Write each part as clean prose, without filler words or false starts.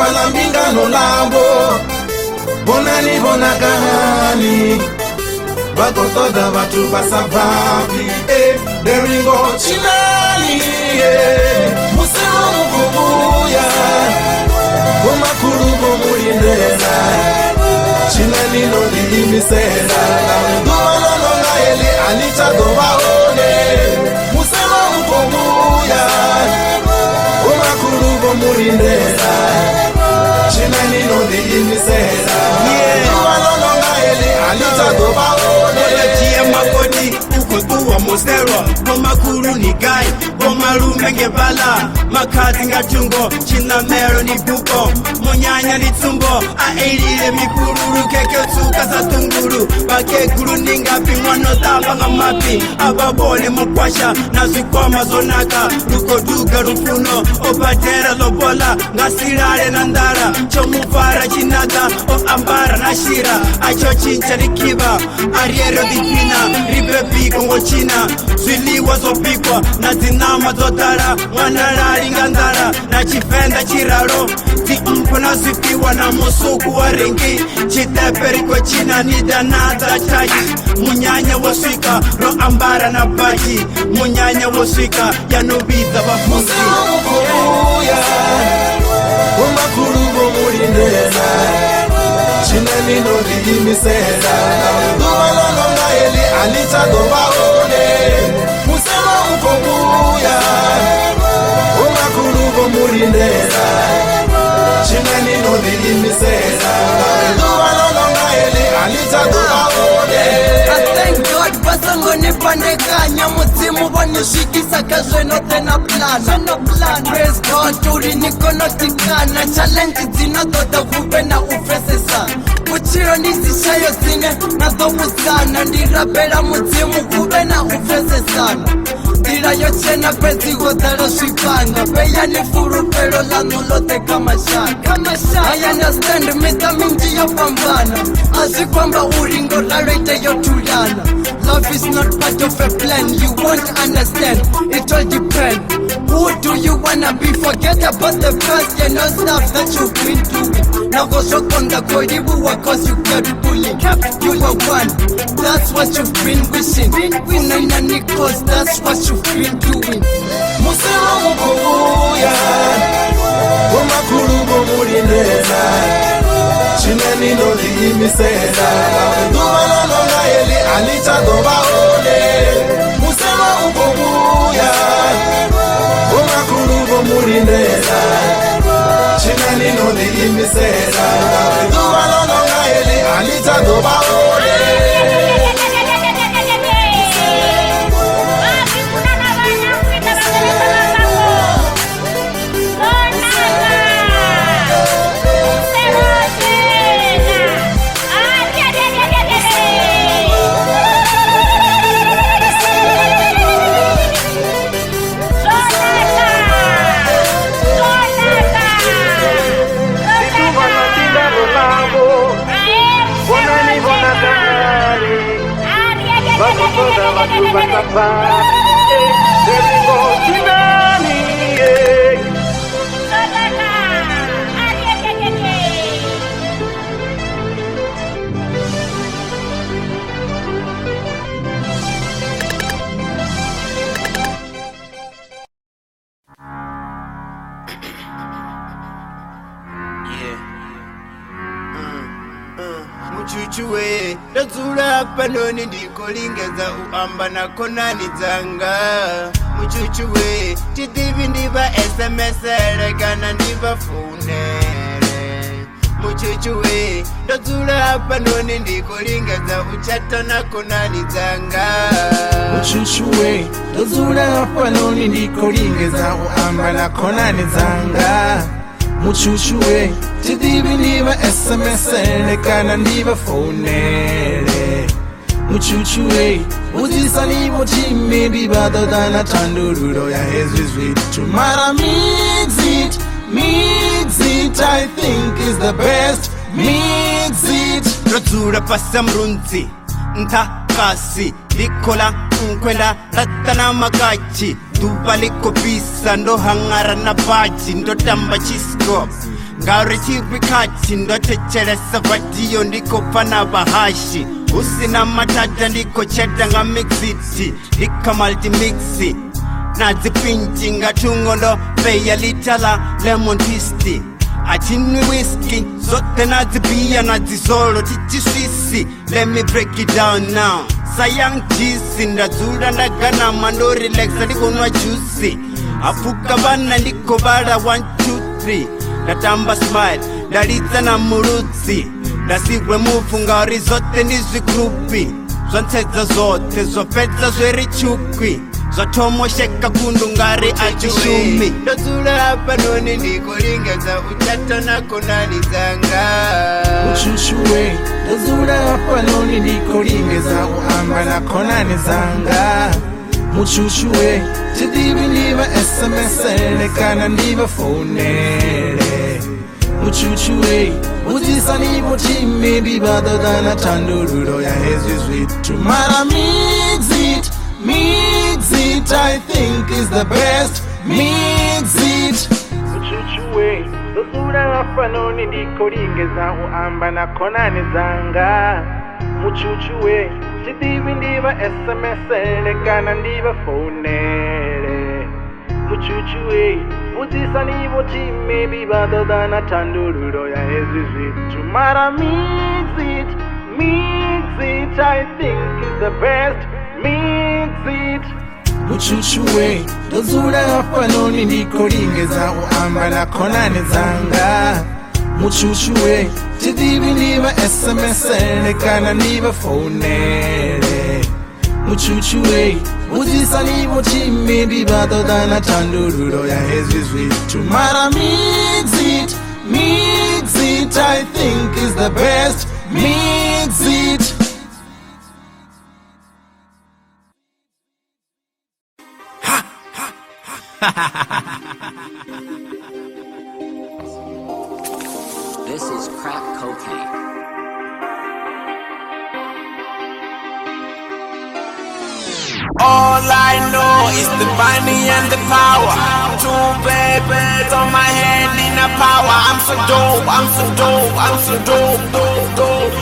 vala mbingano lambo bonani bonagani bakotoda batu basababi deringo chinani musema mukubuya komakuru bomulindela chinani no limisela dumalonga eli anita dobaone musema mukubuya komakuru bomulindela chinani no limisela dumalonga eli anita dobaone makodi ukotuwa mosterwa bomakuru ni gai bomalume ngebala makati ngatungo chinamero ni buko munyanya litumbo aelile mikururu keketsuka za tunguru bakekuru ningapi mwana tamba ngamapi ababole mukwasha na zikoma zonaka lukoduga rufuno obatera lobola ngasirale na ndara chomuvara chinada o ambara na shira acho chincha likiba ariero dipina ribebi kongo china zwiliwa zopikwa na zinama zotara mwanarali ngandara na chivenda chiraro tiumpo na zipiwa na musuku wa ringi chiteperi kwa china nidanata chaji munyanya wasika ro ambara na baji munyanya wasika yanubita wafuzi umakurubo mulindela chinani no limisela dumalonga eli anita dobaone musema ukobuya umakurubo mulindela chinani no limisela dumalonga eli anita dobaone. Thank God basango nipandekanya mutsimu vanishikisa kazveno tena plan. Praise God uri nikonotikana challenge dzinotoda kuve na ufesesa kuchiro ndizishayo dzine nazovusana ndirapera mudzimu kuve na ufesesana ndira yochena pedzigo dzarosvikana peyani furupero lanu lote kamashaka I understand mita minji yopambana asi kwamba uringo raloite yotulana. Love is not part of a plan, you won't understand, it all depends. Who do you wanna be? Forget about the past, you know stuff that you've been doing. Now go shock on the koribu cause you kept bullying. You were one, that's what you've been wishing. Unana Nikos, that's what you've been doing. Musema mukubuya komakuru mulindela chinani no limisela dumalonga eli anita dobaone musema mukubuya komakuru mulindela chinani no limisela dumalonga eli anita dobaone. Muchuchuwe dazula panoni ndikolingeza uamba na konani zanga muchuchuwe tidivi ndiba SMS rekana ndiba funere muchuchuwe dazula panoni ndikolingeza uchata na konani zanga muchuchuwe dazula panoni ndikolingeza uamba na konani zanga muchuchuwe tidivi ndiba SMS rekana ndiba funere muchuchuwe uzisa nibo chime bibado dana tandururo ya hezizwi tomorrow mix it I think is the best mix it Rodzura pasa mrunzi nta kasi likola kwenda tatana makachi tubaliko pisa ndo hangara na bachi ndo tamba chisko ngari chipikachi ndo chechelesa vadiyo ndiko pana bahashi usina matata ndiko cheta nga mixiti ndika multimixi na zipinchi nga tungo ndo peya litala lemon twisti achini whisky zote na zibia na zizolo tichisisi. Let me break it down now. Sayang jisi ndazula ndagana mando relaxa ndikonwa juicy afuka bana ndiko bada 1 2 3 ndatamba smile ndalitsa na mulutsi ndasigwe mufungari zote ndizigrupi zontedza zote zopedza zveri chukwi zvatomosheka kundu ngari achishumi ndozula hapa noni ndikolingedza uchata nakonani dzanga uchushuwe ndozula hapa noni ndikolingedza uamba nakonani dzanga muchushuwe chidivi ndiva SMS kana ndiva fonele muchuchuwe uzisa nivo chimedi badodana tandururo ya hezwi zvitu mara mix it, I think is the best. Mix it. Muchuchuwe, dosura hapa noni ndikoringeza uamba na konani zanga. Muchuchuwe, chidivi ndiva SMS kana ndiva fonele. Muchuchuwe, uzisa nivo chimedi badodana tandururo ya hezwi zvitu mara mix it, I think is the best. Mix it. Muchuchuwe dozula hapa noni ndikoringeza uamba nakonani zanga. Muchuchuwe chidivi ndiva SMS kana ndiva fonele. Muchuchuwe uzisa nivo chimedi badodana tandururo ya hezwi zvitu mara mix it, I think is the best. Mix it. This is crack cocaine. All I know is the money and the power. 2 papers on my hand in the power. I'm so dope, I'm so dope, I'm so dope, dope, dope,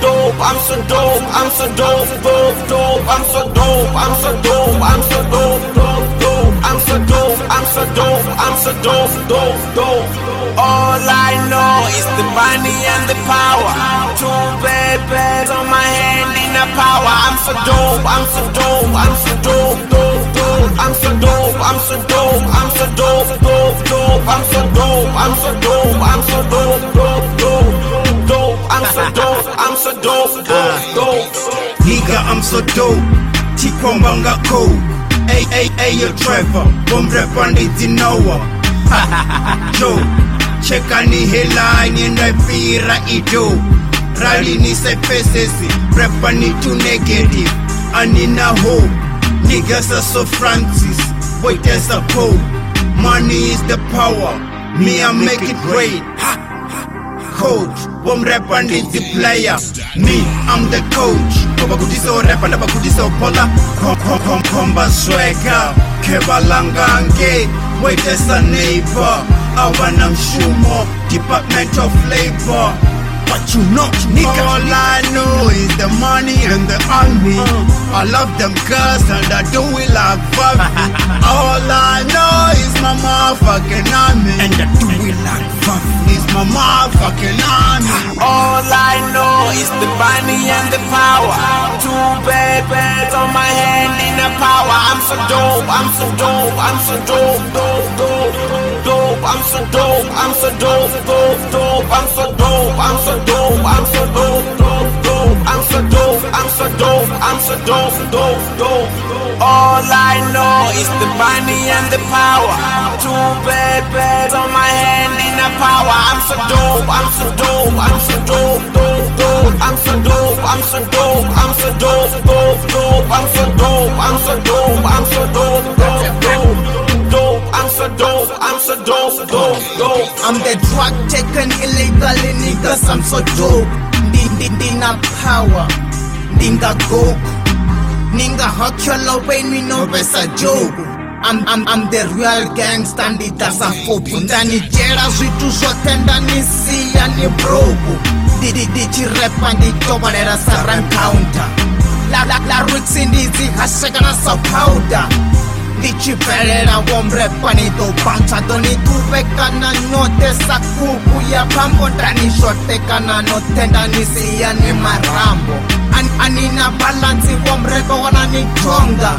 dope. I'm so dope, I'm so dope, dope, dope. I'm so dope, I'm so dope, I'm so dope, dope, dope. I'm so dope, I'm so dope, I'm so dope, dope, dope. All I know is the money and the power. 2 papers on my hand in the power. I'm so dope, I'm so dope, I'm so dope, dope, dope. I'm so dope, I'm so dope, I'm so dope, dope, dope. I'm so dope, I'm so dope, I'm so dope, dope, dope, dope. I'm so dope, I'm so dope, dope, dope. Nigga, I'm so dope. Tikwambanga coke. Ay, yo Trevor. Bomb rap on the Dinoa. Joe. Cheka ni headline ndaipira ido rally ni sepesesi prepa ni too negative anina hope niggas are so Francis wait as a pope money is the power me I make it great coach bomb rap and the player me I'm the coach koba kudiso rap and kudiso pola komba swagger kebalangange wait as a neighbor Awana mshumo, Department of Labor. What you know, nigga? All I know is the money and the army. I love them girls and I do it like Bobby. All I know is my motherfucking army. And I do it like Bobby. It's my motherfucking army. All I know is the money and the power. 2 papers on my hand in the power. I'm so dope, I'm so dope, I'm so dope, dope, dope, dope. I'm so dope, I'm so dope, dope, dope. I'm so dope, I'm so dope, I'm so dope, dope, dope. I'm so dope, I'm so dope, I'm so dope, dope, dope. All I know is the money and the power. 2 papers on my hand in the power. I'm so dope, I'm so dope, I'm so dope, dope, dope. I'm so dope, I'm so dope, I'm so dope, dope, dope. I'm so dope, I'm so dope, I'm so dope, dope, dope, dope. I'm so dope, I'm so dope, dope, dope. I'm the drug taken illegally, niggas, I'm so dope. Ndina power, ndinga goku. Ninga hokyolo when we know besa joke. I'm the real gangster nditasa fopu ndanijera zvitu zvote ndanisiya ni brogu ndichirepa nditobalera sarancounter la rixi ndizihashekana sapowder ndichipelera womrepa nitopanta donituvekana notesa kuku ya pambo ndanishotekana notendanisiya ni marambo anina balansi womrepa wananitonga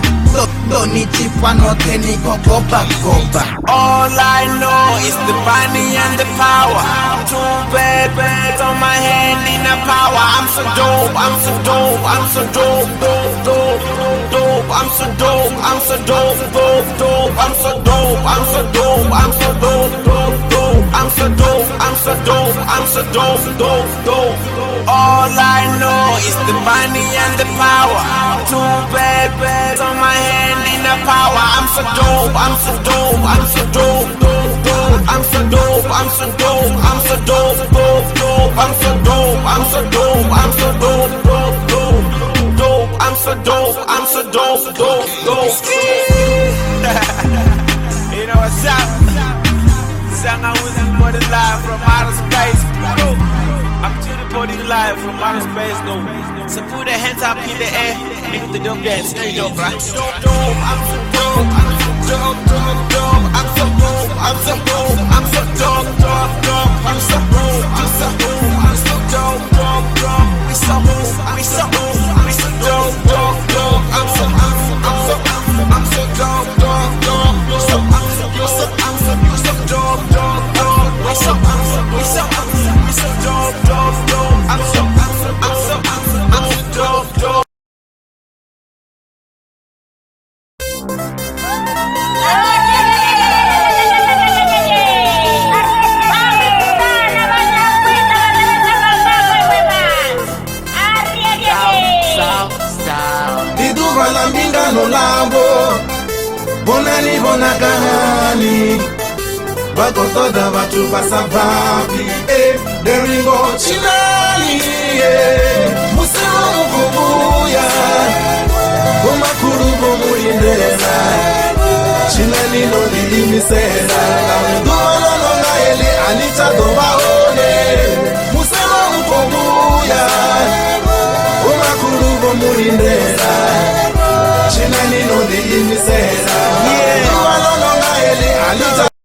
donichipa note nikogoba goba. All I know is the money and the power. Two bad bags on my hand in the power. I'm so dope, I'm so dope, I'm so dope, dope, dope, dope. I'm so dope, I'm so dope, dope, dope. I'm so dope, I'm so dope, I'm so dope, dope, dope. I'm so dope, I'm so dope, I'm so dope, dope, dope. All I know is the money and the power. Two bad bags on my hand in the power. I'm so dope, I'm so dope, I'm so dope, dope, dope. I'm so dope, I'm so dope, I'm so dope, dope, dope. I'm so dope, I'm so dope, I'm so dope, dope, dope, dope. I'm so dope, I'm so dope, dope, dope. You know what's up? Sanga with the body live from outer space. I'm to the body live from outer space, no. So put the hands up in the air, make the dope dance. There you go, bro. I'm so dope, I'm so dope, dope, dope. I'm so dope, I'm so dope, I'm so dope, dope, dope. I'm so dope, I'm so dope, I'm so dope, dope, dope. We so dope, we so dope, we so dope, dope, dope. I'm so dope, dope, dope. You so dope, dope, dope. We so dope, dope, dope. I'm so dope, dope. Iduvala mbingano lambo Bonani bonakahani Bakotoda batu basababi Deringo chinani Musimu kubuya Kumakuru kumulindela Chinani no limisela Duvala no naeli anita do